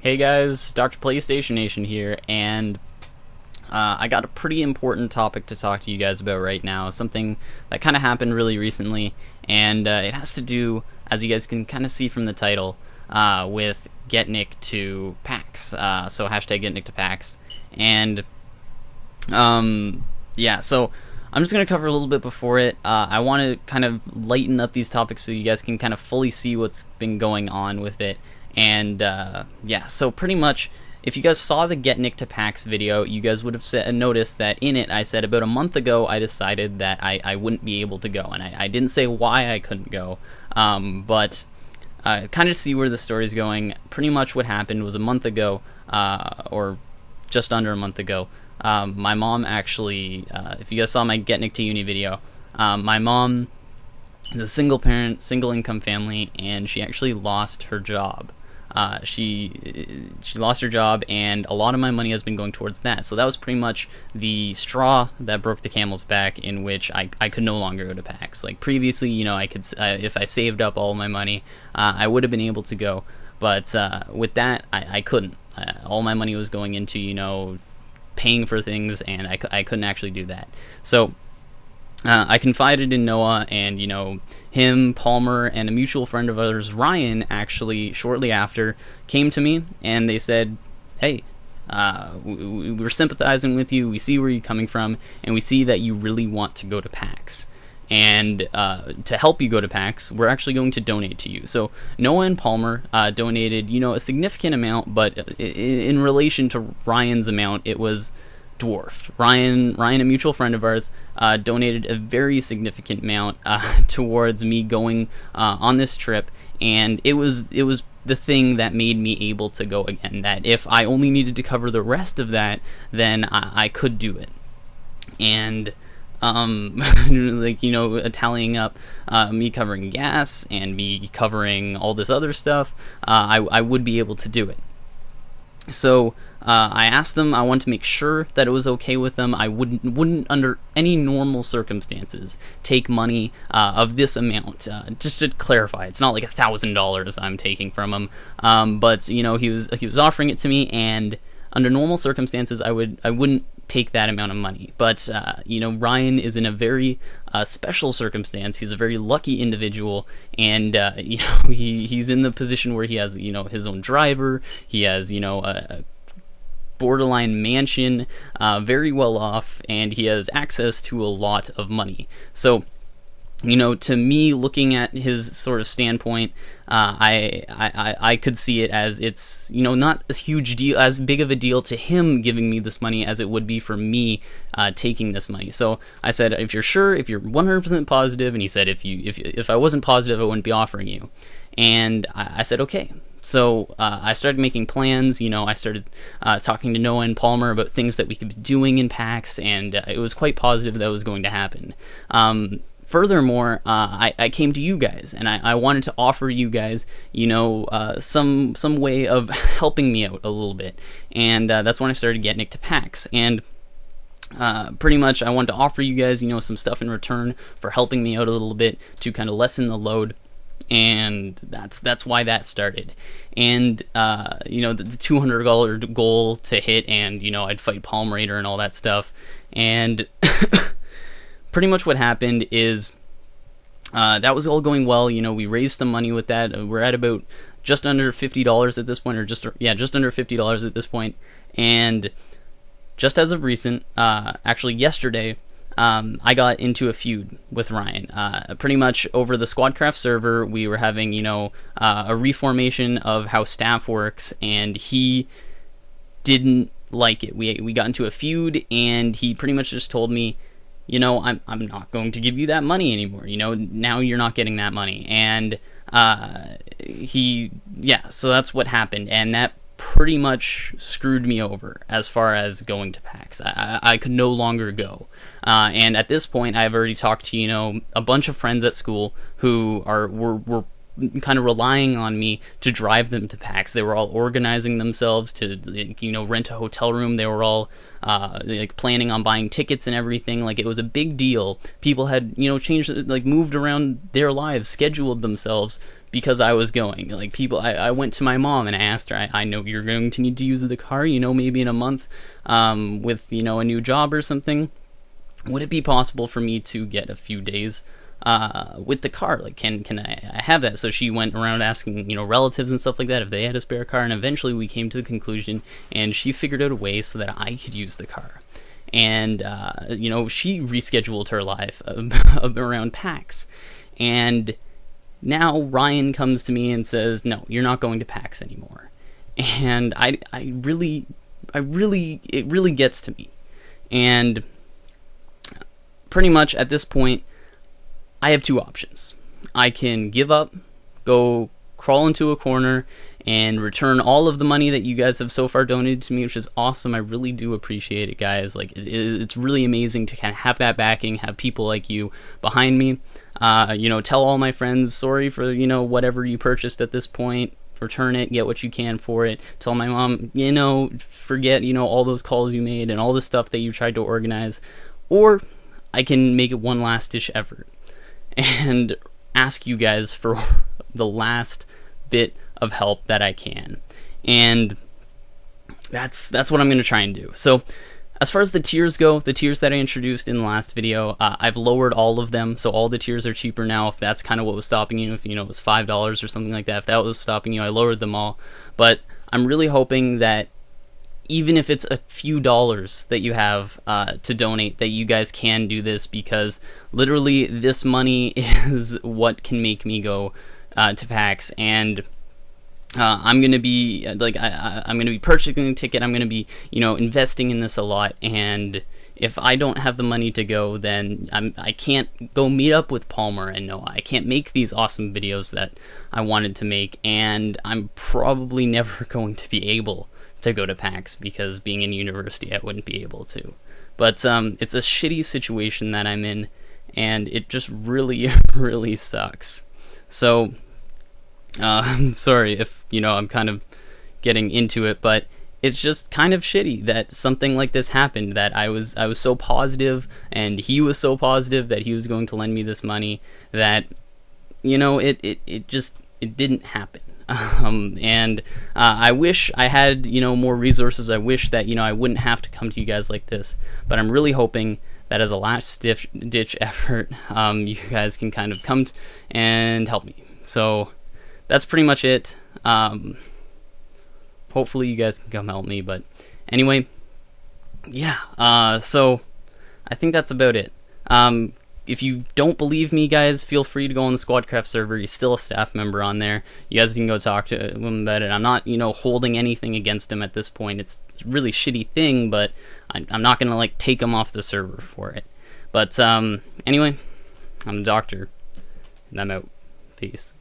Hey guys, Dr. PlayStation Nation here, and I got a pretty important topic to talk to you guys about right now. Something that kind of happened really recently, and it has to do, as you guys can kind of see from the title, with Get Nick to PAX. So hashtag Get Nick to PAX, and yeah. So I'm just gonna cover a little bit before it. I want to kind of lighten up these topics so you guys can kind of fully see what's been going on with it. And yeah, so pretty much, if you guys saw the Get Nick to PAX video, you guys would have noticed that in it I said about a month ago I decided that I wouldn't be able to go, and I didn't say why I couldn't go, but kind of see where the story's going. Pretty much what happened was a month ago, or just under a month ago, my mom actually, if you guys saw my Get Nick to Uni video, my mom is a single parent, single income family, and she actually lost her job. She lost her job, and a lot of my money has been going towards that. So that was pretty much the straw that broke the camel's back, in which I could no longer go to PAX. Like previously, you know, I could, if I saved up all my money, I would have been able to go. But with that, I couldn't. All my money was going into, you know, paying for things, and I couldn't actually do that. So I confided in Noah, and, you know, him, Palmer, and a mutual friend of ours, Ryan, actually shortly after came to me, and they said, hey, we're sympathizing with you, we see where you're coming from, and we see that you really want to go to PAX. And to help you go to PAX, we're actually going to donate to you. So Noah and Palmer donated, you know, a significant amount, but in relation to Ryan's amount, it was dwarfed. Ryan, a mutual friend of ours, donated a very significant amount towards me going on this trip, and it was the thing that made me able to go again. That if I only needed to cover the rest of that, then I could do it. And like, you know, tallying up me covering gas and me covering all this other stuff, I would be able to do it. So I asked them, I wanted to make sure that it was okay with them. I wouldn't under any normal circumstances take money of this amount. Just to clarify, it's not like $1,000 I'm taking from him, but, you know, he was offering it to me, and under normal circumstances I wouldn't take that amount of money. But you know, Ryan is in a very special circumstance. He's a very lucky individual, and you know, he's in the position where he has, you know, his own driver. He has, you know, a borderline mansion, very well off, and he has access to a lot of money. So, you know, to me, looking at his sort of standpoint, I could see it as, it's, you know, not as huge deal, as big of a deal to him giving me this money as it would be for me taking this money. So I said, if you're sure, if you're 100% positive, and he said, if I wasn't positive, I wouldn't be offering you. And I said, okay. So I started making plans. You know, I started talking to Noah and Palmer about things that we could be doing in PAX, and it was quite positive that was going to happen. Furthermore, I came to you guys, and I wanted to offer you guys, you know, some way of helping me out a little bit, and that's when I started Get Nick to PAX. And pretty much I wanted to offer you guys, you know, some stuff in return for helping me out a little bit to kind of lessen the load. And that's why that started. And you know, the $200 goal to hit, and, you know, I'd fight Palm Raider and all that stuff. And pretty much what happened is that was all going well. You know, we raised some money with that. We're at about just under $50 at this point, or just under $50 at this point. And just as of recent, actually yesterday, I got into a feud with Ryan. Pretty much over the Squadcraft server, we were having, you know, a reformation of how staff works, and he didn't like it. We got into a feud, and he pretty much just told me, you know, I'm not going to give you that money anymore. You know, now you're not getting that money. And so that's what happened, and that pretty much screwed me over as far as going to PAX. I could no longer go. And at this point, I've already talked to, you know, a bunch of friends at school who were kind of relying on me to drive them to PAX. They were all organizing themselves to, you know, rent a hotel room. They were all like planning on buying tickets and everything. Like, it was a big deal. People had, you know, changed, like, moved around their lives, scheduled themselves because I was going. Like, people, I went to my mom and I asked her, I know you're going to need to use the car, you know, maybe in a month, with, you know, a new job or something. Would it be possible for me to get a few days with the car? Like, can I have that? So she went around asking, you know, relatives and stuff like that if they had a spare car, and eventually we came to the conclusion, and she figured out a way so that I could use the car. And you know, she rescheduled her life around PAX, and now Ryan comes to me and says, no, you're not going to PAX anymore. And it really gets to me. And pretty much at this point, I have two options. I can give up, go crawl into a corner, and return all of the money that you guys have so far donated to me, which is awesome. I really do appreciate it, guys. Like, it's really amazing to kind of have that backing, have people like you behind me. You know, tell all my friends, sorry for, you know, whatever you purchased at this point. Return it, get what you can for it. Tell my mom, you know, forget, you know, all those calls you made and all the stuff that you tried to organize. Or I can make it one last ditch effort and ask you guys for the last bit of help that I can. And that's what I'm going to try and do. So as far as the tiers go, the tiers that I introduced in the last video, I've lowered all of them, so all the tiers are cheaper now. If that's kind of what was stopping you, if, you know, it was $5 or something like that, if that was stopping you, I lowered them all. But I'm really hoping that even if it's a few dollars that you have to donate, that you guys can do this, because literally this money is what can make me go to PAX. And I'm gonna be like, I'm gonna be purchasing a ticket. I'm gonna be, you know, investing in this a lot. And if I don't have the money to go, then I can't go meet up with Palmer and Noah. I can't make these awesome videos that I wanted to make, and I'm probably never going to be able to go to PAX, because being in university, I wouldn't be able to. But it's a shitty situation that I'm in, and it just really, really sucks. So I'm sorry if, you know, I'm kind of getting into it, but it's just kind of shitty that something like this happened, that I was so positive, and he was so positive that he was going to lend me this money, that, you know, it didn't happen. And I wish I had, you know, more resources. I wish that, you know, I wouldn't have to come to you guys like this, but I'm really hoping that as a last ditch effort, you guys can kind of come and help me. So that's pretty much it. Hopefully you guys can come help me, but anyway, yeah, so I think that's about it. If you don't believe me, guys, feel free to go on the Squadcraft server. He's still a staff member on there. You guys can go talk to him about it. I'm not, you know, holding anything against him at this point. It's a really shitty thing, but I'm not going to, like, take him off the server for it. But anyway, I'm the Doctor, and I'm out. Peace.